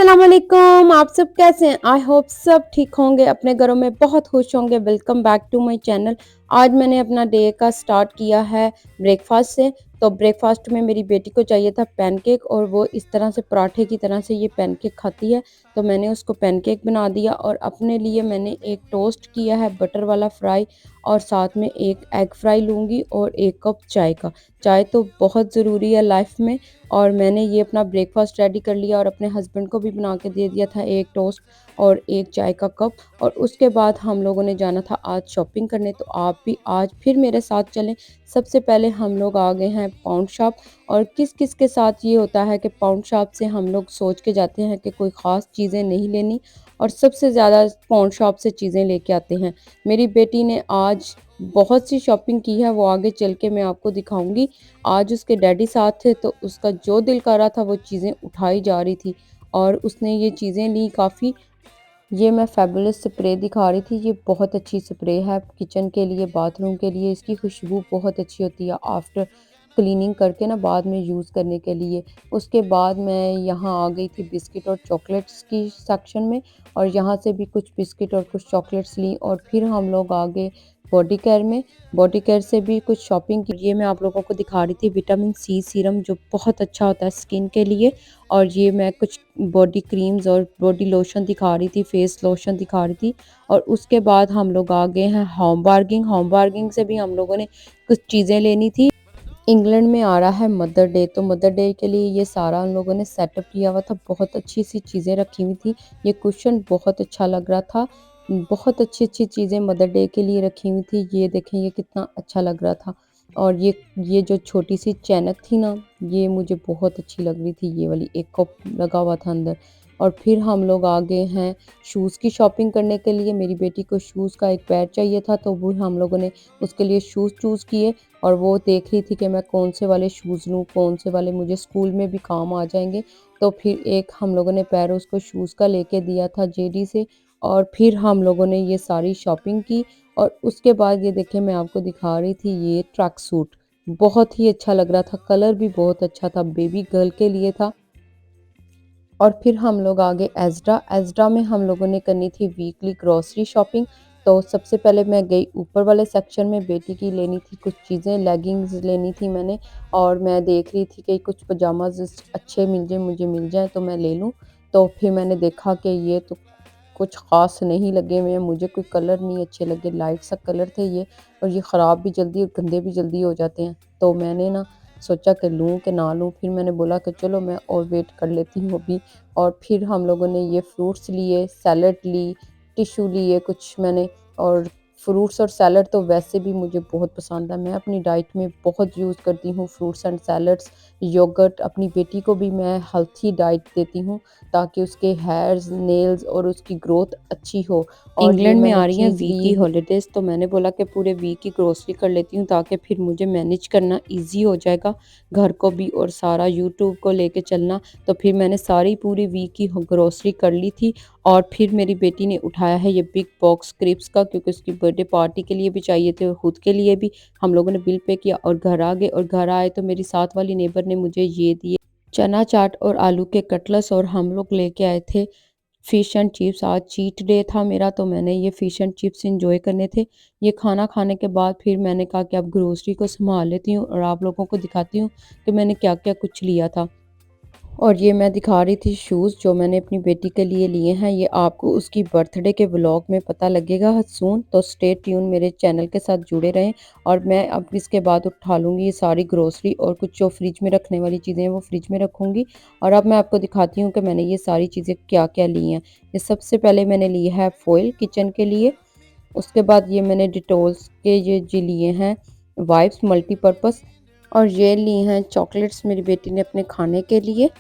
अस्सलाम वालेकुम। आप सब कैसे हैं? आई होप सब ठीक होंगे, अपने घरों में बहुत खुश होंगे। Welcome back to my channel. आज मैंने अपना डे का स्टार्ट किया है ब्रेकफास्ट से। तो ब्रेकफास्ट में मेरी बेटी को चाहिए था पैनकेक और वो इस तरह से पराठे की तरह से ये पैनकेक खाती है। तो मैंने उसको पैनकेक बना दिया और अपने लिए मैंने एक टोस्ट किया है बटर वाला फ्राई और साथ में एक एग फ्राई लूँगी और 1 कप चाय का। चाय तो बहुत ज़रूरी है लाइफ में और मैंने ये अपना ब्रेकफास्ट रेडी कर लिया और अपने हस्बैंड को भी बना के दे दिया था 1 टोस्ट और 1 चाय का कप। और उसके बाद हम लोगों ने जाना था आज शॉपिंग करने, तो आप भी आज फिर मेरे साथ चलें। सबसे पहले हम लोग आ गए हैं पाउंड शॉप। और किस-किस के साथ ये होता है कि पाउंड शॉप से हम लोग सोच के जाते हैं कि कोई ख़ास चीज़ें नहीं लेनी और सबसे ज़्यादा पाउंड शॉप से चीज़ें लेके आते हैं। मेरी बेटी ने आज बहुत सी शॉपिंग की है, वो आगे चल के मैं आपको दिखाऊँगी। आज उसके डैडी साथ थे तो उसका जो दिल कर रहा था वो चीज़ें उठाई जा रही थी और उसने ये चीज़ें ली काफ़ी। ये मैं फेबुलस स्प्रे दिखा रही थी, ये बहुत अच्छी स्प्रे है किचन के लिए, बाथरूम के लिए। इसकी खुशबू बहुत अच्छी होती है आफ्टर क्लीनिंग करके ना, बाद में यूज़ करने के लिए। उसके बाद मैं यहाँ आ गई थी बिस्किट और चॉकलेट्स की सेक्शन में और यहाँ से भी कुछ बिस्किट और कुछ चॉकलेट्स ली और फिर हम लोग आ गए बॉडी केयर में। बॉडी केयर से भी कुछ शॉपिंग की। ये मैं आप लोगों को दिखा रही थी विटामिन सी सीरम, जो बहुत अच्छा होता है स्किन के लिए। और ये मैं कुछ बॉडी क्रीम्स और बॉडी लोशन दिखा रही थी, फेस लोशन दिखा रही थी। और उसके बाद हम लोग आ गए हैं होम बार्गिंग। होम बार्गिंग से भी हम लोगों ने कुछ चीज़ें लेनी थी। इंग्लैंड में आ रहा है मदर डे, तो मदर डे के लिए ये सारा उन लोगों ने सेटअप किया हुआ था। बहुत अच्छी सी चीज़ें रखी हुई थी। ये कुशन बहुत अच्छा लग रहा था। बहुत अच्छी-अच्छी चीज़ें मदर डे के लिए रखी हुई थी। ये देखें ये कितना अच्छा लग रहा था। और ये जो छोटी सी चैनक थी ना, ये मुझे बहुत अच्छी लग रही थी, ये वाली। एक कप लगा हुआ था अंदर। और फिर हम लोग आ गए हैं शूज़ की शॉपिंग करने के लिए। मेरी बेटी को शूज़ का एक पेयर चाहिए था, तो वो हम लोगों ने उसके लिए शूज़ चूज़ किए। और वो देख रही थी कि मैं कौन से वाले शूज़ लूँ, कौन से वाले मुझे स्कूल में भी काम आ जाएँगे। तो फिर एक हम लोगों ने पेयर उसको शूज़ का लेके दिया था जेडी से। और फिर हम लोगों ने ये सारी शॉपिंग की। और उसके बाद ये देखिए मैं आपको दिखा रही थी ये ट्रैक सूट, बहुत ही अच्छा लग रहा था, कलर भी बहुत अच्छा था, बेबी गर्ल के लिए था। और फिर हम लोग आ गए एज़रा। एज़रा में हम लोगों ने करनी थी वीकली ग्रॉसरी शॉपिंग। तो सबसे पहले मैं गई ऊपर वाले सेक्शन में, बेटी की लेनी थी कुछ चीज़ें, लेगिंग्स लेनी थी मैंने। और मैं देख रही थी कि कुछ पजामाज़ अच्छे मिल जाएँ तो मैं ले लूँ। तो फिर मैंने देखा कि ये तो कुछ ख़ास नहीं लगे हुए हैं, मुझे कोई कलर नहीं अच्छे लगे, लाइट सा कलर थे ये और ये ख़राब भी जल्दी और गंदे भी जल्दी हो जाते हैं। तो मैंने ना सोचा कि लूँ कि ना लूँ, फिर मैंने बोला कि चलो मैं और वेट कर लेती हूँ अभी। और फिर हम लोगों ने ये फ्रूट्स लिए, सैलड ली, टिश्यू लिए कुछ मैंने। और फ्रूट्स और सैलड तो वैसे भी मुझे बहुत पसंद है, मैं अपनी डाइट में बहुत यूज़ करती हूँ फ्रूट्स एंड सैलड्स। योगर्ट अपनी बेटी को भी मैं हेल्थी डाइट देती हूँ ताकि उसके हेयर्स, नेल्स और उसकी ग्रोथ अच्छी हो। और ये इंग्लैंड में मैंने आ रही हैं चीज़ वीक ली की है। हॉलीडेज़, तो मैंने बोला कि पूरे वीक की ग्रोसरी कर लेती हूँ ताकि फिर मुझे मैनेज करना इजी हो जाएगा, घर को भी और सारा यूट्यूब को लेके चलना। तो फिर मैंने सारी पूरी वीक की ग्रोसरी कर ली थी। और फिर मेरी बेटी ने उठाया है ये बिग बॉक्स क्रिप्स का, क्योंकि उसकी बर्थडे पार्टी के लिए भी चाहिए थे और खुद के लिए भी। हम लोगों ने बिल पे किया और घर आ गए। और घर आए तो मेरी साथ वाली नेबर ने मुझे ये दिए चना चाट और आलू के कटलेट्स। और हम लोग लेके आए थे फ़िश एंड चिप्स। आज चीट डे था मेरा, तो मैंने ये फ़िश एंड चिप्स एंजॉय करने थे। ये खाना खाने के बाद फिर मैंने कहा कि अब ग्रोसरी को संभाल लेती हूँ और आप लोगों को दिखाती हूँ कि मैंने क्या-क्या कुछ लिया था। और ये मैं दिखा रही थी शूज़ जो मैंने अपनी बेटी के लिए लिए हैं। ये आपको उसकी बर्थडे के व्लॉग में पता लगेगा सून, तो स्टे ट्यून, मेरे चैनल के साथ जुड़े रहें। और मैं अब इसके बाद उठा लूँगी ये सारी ग्रोसरी और कुछ जो फ्रिज में रखने वाली चीज़ें हैं वो फ्रिज में रखूँगी। और अब मैं आपको दिखाती हूँ कि मैंने ये सारी चीज़ें क्या-क्या ली हैं। ये सबसे पहले मैंने लिया है फ़ॉइल किचन के लिए। उसके बाद ये मैंने डिटॉल्स के ये जो लिए हैं वाइप्स मल्टीपर्पज़। और ये ली हैं चॉकलेट्स मेरी बेटी ने अपने खाने के लिए।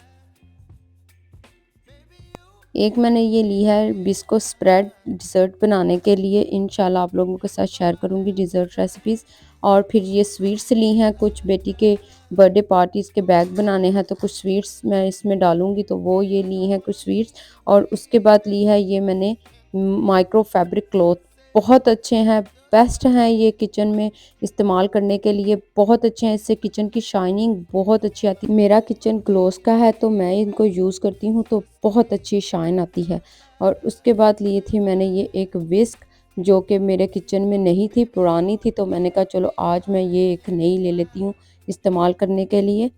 एक मैंने ये ली है बिस्को स्प्रेड डिज़र्ट बनाने के लिए, इंशाल्लाह आप लोगों के साथ शेयर करूँगी डिज़र्ट रेसिपीज़। और फिर ये स्वीट्स ली हैं कुछ, बेटी के बर्थडे पार्टीज़ के बैग बनाने हैं तो कुछ स्वीट्स मैं इसमें डालूँगी, तो वो ये ली हैं कुछ स्वीट्स। और उसके बाद ली है ये मैंने माइक्रो फैब्रिक क्लॉथ, बहुत अच्छे हैं, बेस्ट हैं ये किचन में इस्तेमाल करने के लिए, बहुत अच्छे हैं। इससे किचन की शाइनिंग बहुत अच्छी आती है। मेरा किचन ग्लॉस का है तो मैं इनको यूज़ करती हूँ तो बहुत अच्छी शाइन आती है। और उसके बाद लिए थी मैंने ये एक विस्क, जो कि मेरे किचन में नहीं थी, पुरानी थी, तो मैंने कहा चलो आज मैं ये एक नई ले लेती हूँ इस्तेमाल करने के लिए।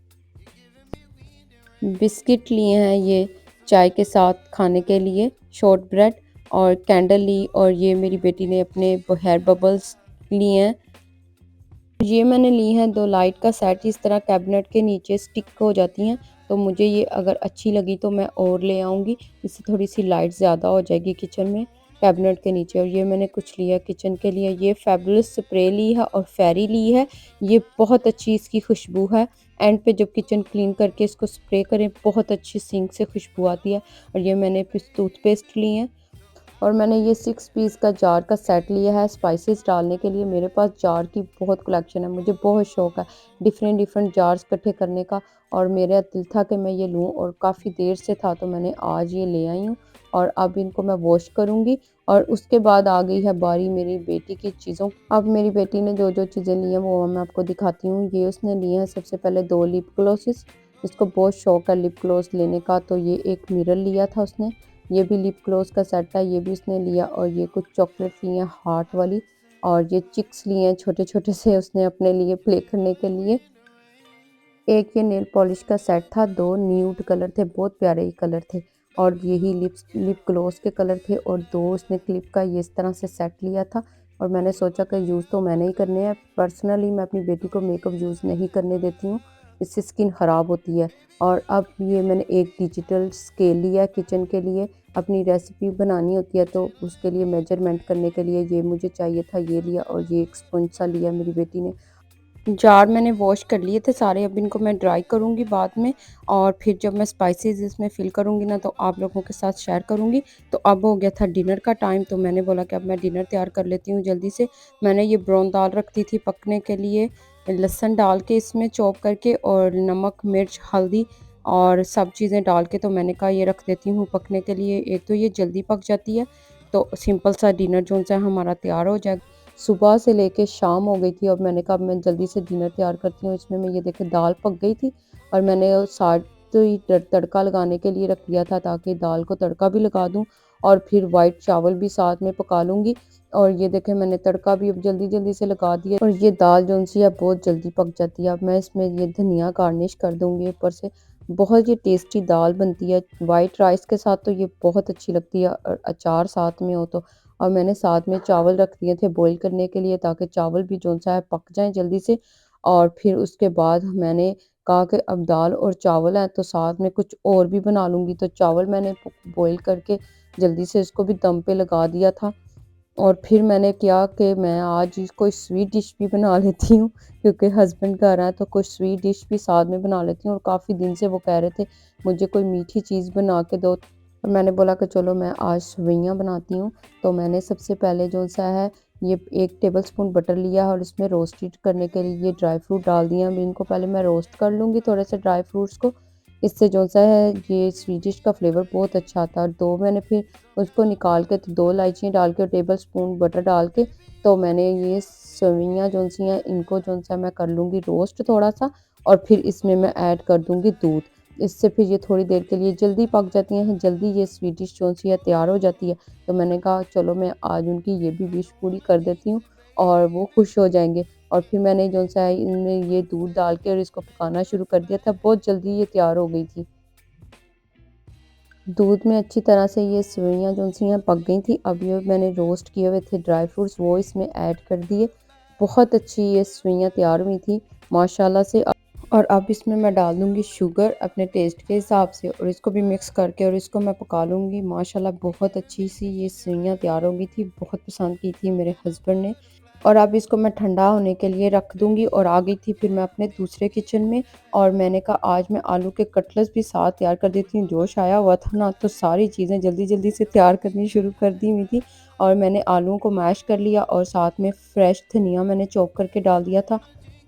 बिस्किट लिए हैं ये चाय के साथ खाने के लिए, शॉर्ट ब्रेड, और कैंडल ली, और ये मेरी बेटी ने अपने हेयर बबल्स लिए हैं। ये मैंने ली हैं 2 लाइट का सेट, इस तरह कैबिनेट के नीचे स्टिक हो जाती हैं, तो मुझे ये अगर अच्छी लगी तो मैं और ले आऊँगी, इससे थोड़ी-सी लाइट ज़्यादा हो जाएगी किचन में कैबिनेट के नीचे। और ये मैंने कुछ लिया किचन के लिए, ये फेबुलस स्प्रे ली है और फेरी ली है, ये बहुत अच्छी इसकी खुशबू है। एंड पे जब किचन क्लीन करके इसको स्प्रे करें, बहुत अच्छी सिंक से खुशबू आती है। और ये मैंने टूथपेस्ट लिए हैं, और मैंने ये 6 पीस का जार का सेट लिया है स्पाइसेस डालने के लिए। मेरे पास जार की बहुत कलेक्शन है, मुझे बहुत शौक है डिफरेंट डिफरेंट जार्स इकट्ठे करने का, और मेरा दिल था कि मैं ये लूँ और काफ़ी देर से था, तो मैंने आज ये ले आई हूँ। और अब इनको मैं वॉश करूँगी। और उसके बाद आ गई है बारी मेरी बेटी की चीज़ों। अब मेरी बेटी ने जो जो चीज़ें ली हैं वो मैं आपको दिखाती हूँ। ये उसने लिए हैं सबसे पहले 2 लिप ग्लॉसेस, इसको बहुत शौक है लिप ग्लॉस लेने का, तो ये एक मिरर लिया था उसने। ये भी लिप ग्लॉस का सेट है, ये भी उसने लिया। और ये कुछ चॉकलेट ली हैं हार्ट वाली, और ये चिक्स लिए हैं छोटे-छोटे से उसने अपने लिए प्ले करने के लिए। एक ये नेल पॉलिश का सेट था, 2 न्यूड कलर थे, बहुत प्यारे ही कलर थे, और यही लिप ग्लॉस के कलर थे। और 2 उसने क्लिप का ये इस तरह से सेट लिया था। और मैंने सोचा कि यूज़ तो मैंने ही करने हैं, पर्सनली मैं अपनी बेटी को मेकअप यूज़ नहीं करने देती हूँ, इससे स्किन ख़राब होती है। और अब ये मैंने एक डिजिटल स्केल लिया है किचन के लिए, अपनी रेसिपी बनानी होती है तो उसके लिए मेजरमेंट करने के लिए ये मुझे चाहिए था, ये लिया। और ये एक स्पंज सा लिया मेरी बेटी ने। जार मैंने वॉश कर लिए थे सारे, अब इनको मैं ड्राई करूँगी बाद में, और फिर जब मैं स्पाइसेस इसमें फ़िल करूँगी ना, तो आप लोगों के साथ शेयर करूँगी। तो अब हो गया था डिनर का टाइम, तो मैंने बोला कि अब मैं डिनर तैयार कर लेती हूँ जल्दी से। मैंने ये ब्राउन दाल रख दी थी पकने के लिए, लहसुन डाल के इसमें चॉप करके, और नमक, मिर्च, हल्दी और सब चीज़ें डाल के, तो मैंने कहा ये रख देती हूँ पकने के लिए। एक तो ये जल्दी पक जाती है, तो सिंपल सा डिनर जो सा हमारा तैयार हो जाएगा। सुबह से लेके शाम हो गई थी, अब मैंने कहा अब मैं जल्दी से डिनर तैयार करती हूँ। इसमें मैं ये देखें दाल पक गई थी, और मैंने साथ ही तड़का लगाने के लिए रख दिया था, ताकि दाल को तड़का भी लगा दूँ और फिर वाइट चावल भी साथ में पका लूँगी। और ये देखें मैंने तड़का भी अब जल्दी जल्दी से लगा दिया, और ये दाल जो सी है बहुत जल्दी पक जाती है। अब मैं इसमें ये धनिया गार्निश कर दूँगी ऊपर से। बहुत ये टेस्टी दाल बनती है वाइट राइस के साथ, तो ये बहुत अच्छी लगती है, और अचार साथ में हो तो। और मैंने साथ में चावल रख दिए थे बॉईल करने के लिए, ताकि चावल भी जो सा है पक जाएँ जल्दी से। और फिर उसके बाद मैंने कहा कि अब दाल और चावल हैं तो साथ में कुछ और भी बना लूँगी, तो चावल मैंने बॉईल करके जल्दी से इसको भी दम पे लगा दिया था। और फिर मैंने किया कि मैं आज कोई स्वीट डिश भी बना लेती हूँ, क्योंकि हस्बैंड घर आए तो कुछ स्वीट डिश भी साथ में बना लेती हूँ, और काफ़ी दिन से वो कह रहे थे मुझे कोई मीठी चीज़ बना के दो। और मैंने बोला कि चलो मैं आज सेवइयाँ बनाती हूँ। तो मैंने सबसे पहले जो सा है ये 1 टेबलस्पून बटर लिया है, और इसमें रोस्टेड करने के लिए ये ड्राई फ्रूट डाल दिए हैं। अब इनको पहले मैं रोस्ट कर लूँगी थोड़े से ड्राई फ्रूट्स को, इससे जो सा है ये स्वीट डिश का फ्लेवर बहुत अच्छा आता है। और 2 मैंने फिर उसको निकाल के, तो 2 इलायचियाँ डाल के, टेबलस्पून बटर डाल के, तो मैंने ये सेवइयाँ जो सी हैं इनको जो सा मैं कर लूँगी रोस्ट थोड़ा-सा, और फिर इसमें मैं ऐड कर दूँगी दूध। इससे फिर ये थोड़ी देर के लिए जल्दी पक जाती हैं, जल्दी ये स्वीट डिश जो सी है तैयार हो जाती है। तो मैंने कहा चलो मैं आज उनकी ये भी विश पूरी कर देती हूँ, और वो खुश हो जाएँगे। और फिर मैंने जो सा है इनमें ये दूध डाल के और इसको पकाना शुरू कर दिया था, बहुत जल्दी ये तैयार हो गई थी। दूध में अच्छी तरह से ये सेवइयाँ जो सी हैं पक गई थी। अब ये मैंने रोस्ट किए हुए थे ड्राई फ्रूट्स, वो इसमें ऐड कर दिए। बहुत अच्छी ये सेवइयाँ तैयार हुई थी माशाल्लाह से। और अब इसमें मैं डाल दूँगी शुगर अपने टेस्ट के हिसाब से, और इसको भी मिक्स करके और इसको मैं पका लूँगी। माशाल्लाह बहुत अच्छी सी ये सेवइयाँ तैयार हो गई थी, बहुत पसंद की थी मेरे हस्बैंड ने। और अब इसको मैं ठंडा होने के लिए रख दूँगी, और आ गई थी फिर मैं अपने दूसरे किचन में। और मैंने कहा आज मैं आलू के कटलेट्स भी साथ तैयार कर देती हूँ। जोश आया हुआ था ना, तो सारी चीज़ें जल्दी-जल्दी से तैयार करनी शुरू कर दी हुई थी। और मैंने आलूओं को मैश कर लिया, और साथ में फ्रेश धनिया मैंने चॉप करके डाल दिया था।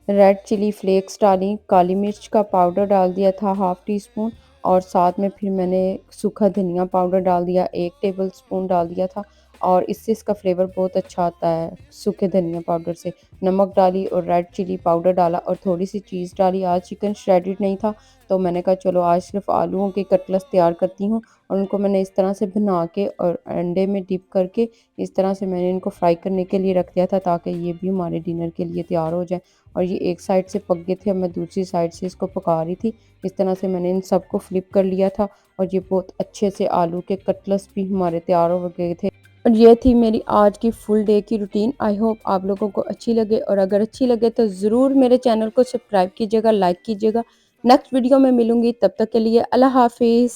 रेड चिली फ्लेक्स डाली, काली मिर्च का पाउडर डाल दिया था हाफ़ टी स्पून, और साथ में फिर मैंने सूखा धनिया पाउडर डाल दिया, 1 टेबलस्पून डाल दिया था। और इससे इसका फ्लेवर बहुत अच्छा आता है सूखे धनिया पाउडर से। नमक डाली और रेड चिली पाउडर डाला और थोड़ी सी चीज़ डाली। आज चिकन श्रेडेड नहीं था तो मैंने कहा चलो आज सिर्फ आलूओं के कटलेट्स तैयार करती हूँ, और उनको मैंने इस तरह से बना के और अंडे में डिप करके इस तरह से मैंने इनको फ्राई करने के लिए रख दिया था ताकि ये भी हमारे डिनर के लिए तैयार हो जाए। और ये एक साइड से पक गए थे, अब मैं दूसरी साइड से इसको पका रही थी। इस तरह से मैंने इन सबको फ्लिप कर लिया था और ये बहुत अच्छे से आलू के कटलेट्स भी हमारे तैयार हो गए थे। और ये थी मेरी आज की फुल डे की रूटीन। आई होप आप लोगों को अच्छी लगे, और अगर अच्छी लगे तो ज़रूर मेरे चैनल को सब्सक्राइब कीजिएगा, लाइक कीजिएगा। नेक्स्ट वीडियो में मिलूंगी, तब तक के लिए अल्लाह हाफिज़।